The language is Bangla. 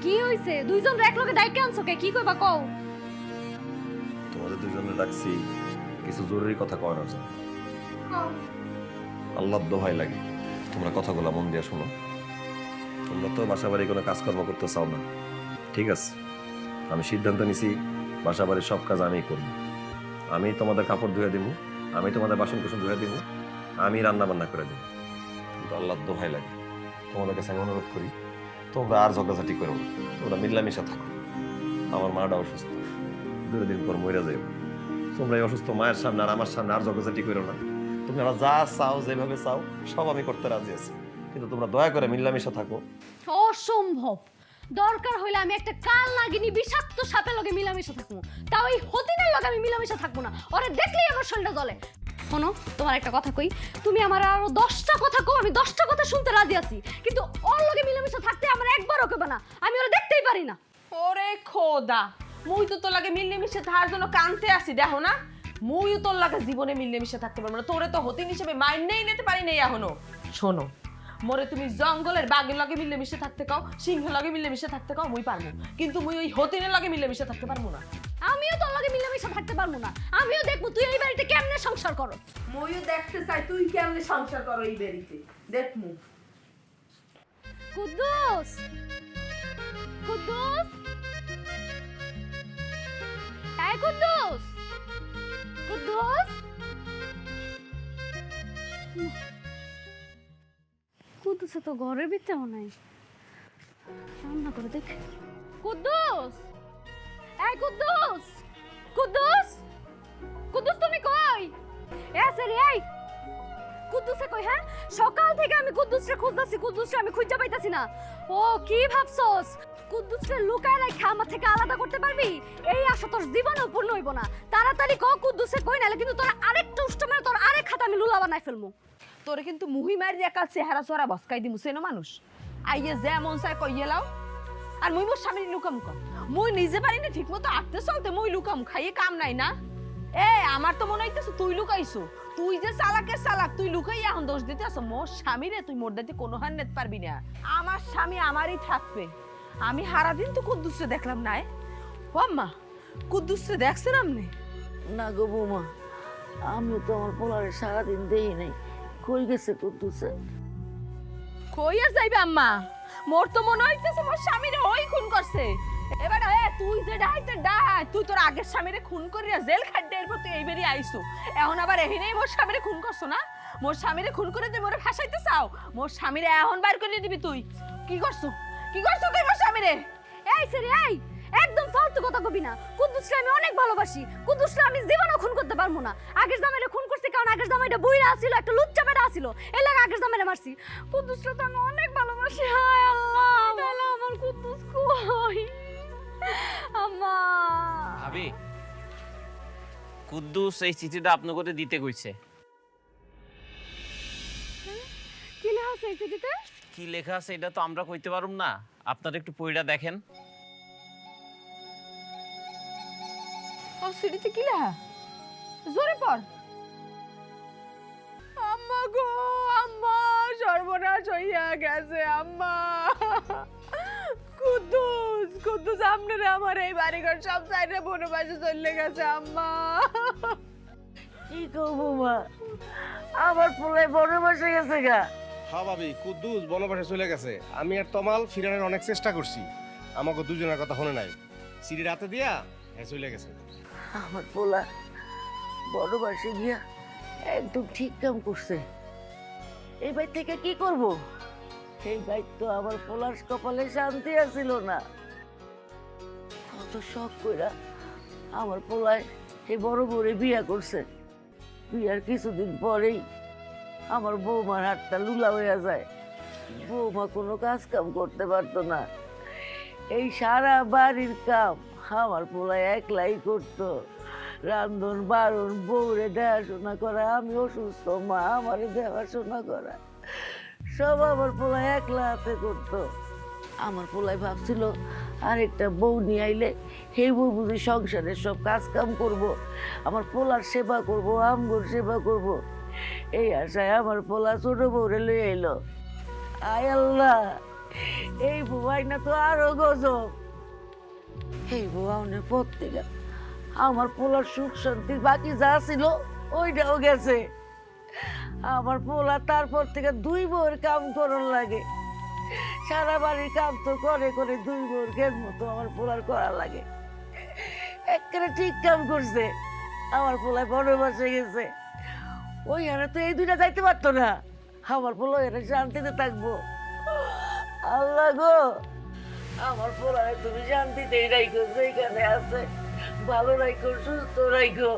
কি হইছে? দুইজন একলগে ডাইকে আনছো কে? কি কইবা কও? তোমাদের দুজনে ডাকছি কিছু জরুরি কথা কওয়ার জন্য। আল্লাহর দোহাই লাগে, তোমরা কথাগুলো মন দিয়ে শোনো। তোমরা তো বাসা বাড়ি কোনো কাজকর্ম করতে চাও না, ঠিক আছে? আমি সিদ্ধান্ত নিছি বাসা বাড়ির সব কাজ আমিই করব। আমি তোমাদের কাপড় ধুয়ে দিব, আমি তোমাদের বাসন কুসন ধুয়ে দিব, আমি রান্না বান্না করে দেবো। কিন্তু আল্লাহর দোহাই লাগে, তোমাদের কাছে আমি অনুরোধ করি তোমরা আর ঝগড়াঝাটি করো না, তোমরা মিলামিশা থাকো। আমার মাটা অসুস্থ, 2 দিন পর মরে যাইব। তোমরা এই অসুস্থ মায়ের সামনে আর আমার সামনে আর ঝগড়াঝাটি করো না। তোমরা যা চাও, যেভাবে চাও সব আমি করতে রাজি আছি, কিন্তু তোমরা দয়া করে মিলামিশা থাকো। অসম্ভব। দরকার হইলে আমি একটা কাল নাগিনী বিষাক্ত সাপের লগে মিলামিশা থাকবো, তাও এই হতিনের লগে আমি মিলামিশা থাকবো না। ওরে দেখলেই আমার শরীরটা জ্বলে। শোনো, তোমার একটা কথা কই, তুমি আমার আরো 10টা কথা কও, আমি 10টা কথা শুনতে রাজি আছি, কিন্তু ওর লগে মিলামিশা থাকতে আমার একবারও কেবে না। আমি ওরা দেখতেই পারি না। ওরে খোদা, মুই তো তোর লাগে মিলেমিশে থাকার জন্য কানতে আসি, দেখো না? মুইও তোর লাগে জীবনে মিলেমিশে থাকতে পারবো না, তোরে তো হতিন হিসেবে মাইনেই নিতে পারি নাই এখনো। শোনো, মোরে তুমি জঙ্গলের বাঘের লগে মিলেমিশে থাকতে কাও, সিংহের লগে মিলেমিশে থাকতে কাও, মুই পারবো, কিন্তু মুই ওই হতিনের লগে মিলেমিশে থাকতে পারবো না। আমিও তোর লগে মিলামিশা থাকতে পারবো না। আমিও দেখবো তুই এই বাড়িতে কেমনে সংসার করো। মুইও দেখতে চাই তুই কেমনে সংসার করো এই বাড়িতে, দেখমু। কুদ্দুস, কুদ্দুস, এই কুদ্দুস, কুদ্দুস, কুদ্দুসে তো ঘরের ভিতরেও নাই। রান্না করে দেখ। কুদ্দুস, এই কুদ্দুস, কুদ্দুস, কুদ্দুস তুমি কই? এসে রে, এই কুদ্দুসে কই? হ্যাঁ, সকাল থেকে আমি কুদ্দুসরে খুঁজতাছি, কুদ্দুসরে আমি খুঁজে পাইতাছি না। ও কি ভাবছস কুদ্দুসরে লুকায় রাখা আমার থেকে আলাদা করতে পারবি? এই আশা তোর জীবনেও পূর্ণ হইব না। তাড়াতাড়ি ক কুদ্দুসে কই, নালে কিন্তু তোর আরেকটা উষ্ট মেরে তোর আরেক খাতা আমি লুলা বানাই ফেলমু। তোরে কিন্তু মুহি মারি একা চেহারা চোরা বসকাই দিমু, সেনো মানুষ আইয়ে যেমন চায় কইয়ে লাও। আর মুই মোর স্বামীর লুকাম কম, মুই নিজে পারি না ঠিক মতো আটতে চলতে, মুই লুকাম খাইয়ে কাম নাই না। এ আমার তো মনে হইতেছে তুই লুকাইছো, তুই যে চালাকের চালাক, তুই লুকাই এখন দোষ দিতে আসো মোর স্বামীরে। তুই মোর দাইতে কোনো হার নিতে পারবি না। আমার স্বামী আমারই থাকবে। আমি সারাদিন তো কুদ্দুসরে দেখলাম না। ও আম্মা, কুদ্দুসরে দেখছেন আপনি? না গো বৌমা, আমি তো আমার পোলারে সারাদিন দেই নাই। কই গেছে কুদ্দুসে? কই আর যাইবে আম্মা, মোর তো মনে হইতেছে মোর স্বামীরে ওই খুন করছে। এবার তুই যে ডাইতে ডাই, তুই তোর আগের স্বামীরে খুন করিয়া জেল খাটতে এরপর তুই এইবারই আইসু, এখন আবার এহিনেই মোর স্বামীরে খুন করছো না? মোর স্বামীরে খুন করে তুই মোরে ফাঁসাইতে চাও? মোর স্বামীরে এখন বাইর করে দিবি তুই? কি করছো, কি করছো তুই মোর স্বামীরে? এই সেরে, এই একদম ফালতু কথা কবি না। কুদ্দুসরে আমি অনেক ভালোবাসি, কুদ্দুসরে আমি জীবনেও খুন করতে পারবো না। আগের জামাইরে খুন করছি কারণ আগের জামাইটা বুইরা ছিল, একটা লুচ্চা বেটা ছিল, এর লাগে আগের জামাইরে মারছি। কুদ্দুসরে তো আমি অনেক ভালোবাসি। হায় আল্লাহ, তাহলে আমার কুদ্দুস কই? আম্মা, ভাবি, কুদ্দুস এই চিঠিটা আপনাকে দিতে কইছে। কি লেখা আছে এই চিঠিতে? কি লেখা আছে এটা তো আমরা কইতে পারুম না, আপনারা একটু পড়িটা দেখেন। ও সিটিতে কি লেখা? জোরে পড়। আম্মা গো, আম্মা সর্বনাশ হইয়া গেছে আম্মা। কুদ্দুস, কুদ্দুস আপনারে আমার এই বাড়িঘর সব সাইডে বনবাসে চলে গেছে আম্মা। কি গো বৌমা, আমার পোলায় বড় বসে গেছে গা? হ্যাঁ ভাবি, কুদ্দুস বনবাসে চলে গেছে। আমি আর তমাল ফিরানোর অনেক চেষ্টা করছি, আমাকে দুজনের কথা শুনে নাই। সিঁড়ি রাতে দিয়া হ্যাঁ চলে গেছে। আমার পোলা বড় বসে গিয়া একদম ঠিক কাম করছে। এই বাড়ি থেকে কি করব? সেই বাড়ি তো আমার পোলার কপালে শান্তি আসিল না। কত শখ কইরা আমার পোলায় এই বড় বড়ে বিয়া করছে। বিয়ার কিছুদিন পরেই আমার বৌমার হাতটা লুলা হইয়া যায়। বৌমা কোনো কাজ কাম করতে পারতো না। এই সারা বাড়ির কাম আমার পোলায় একলাই করতো। রান্ধন বারণ, বউরে দেখাশোনা করা, আমি অসুস্থ মা আমারে দেখাশোনা করা, সব আমার পোলায় একলা হাতে করতো। আমার পোলায় ভাবছিল আরেকটা বউ নিয়ে আইলে সেই বউ বুঝি সংসারের সব কাজ কাম করবো, আমার পোলার সেবা করবো, আমগোর সেবা করবো। এই আশায় আমার পোলা ছোট বউরে লই আইলো। আয় আল্লাহ, এই বুয়াই না তো আরো গজব। এই বুয়াউনের পর থেকে আমার পোলার সুখ শান্তির বাকি যা ছিল ওইটাও গেছে। আমার পোলা তারপর থেকে 2 বউয়ের কাম করন লাগে। সারা বাড়ির কাম তো করে করে 2 বউয়ের কেন মতো আমার পোলার করা লাগে। একেবারে ঠিক কাম করছে। আমার পোলায় বড় বসে গেছে। ওই হারে তো এই 2টা যাইতে পারতো না। আমার পোলা এরা শান্তিতে থাকবো। আল্লাহ গো, আমার পোলায় তুমি শান্তিতেই রাখো, যেখানে আছে ভালো রাখো, সুস্থ রাখো।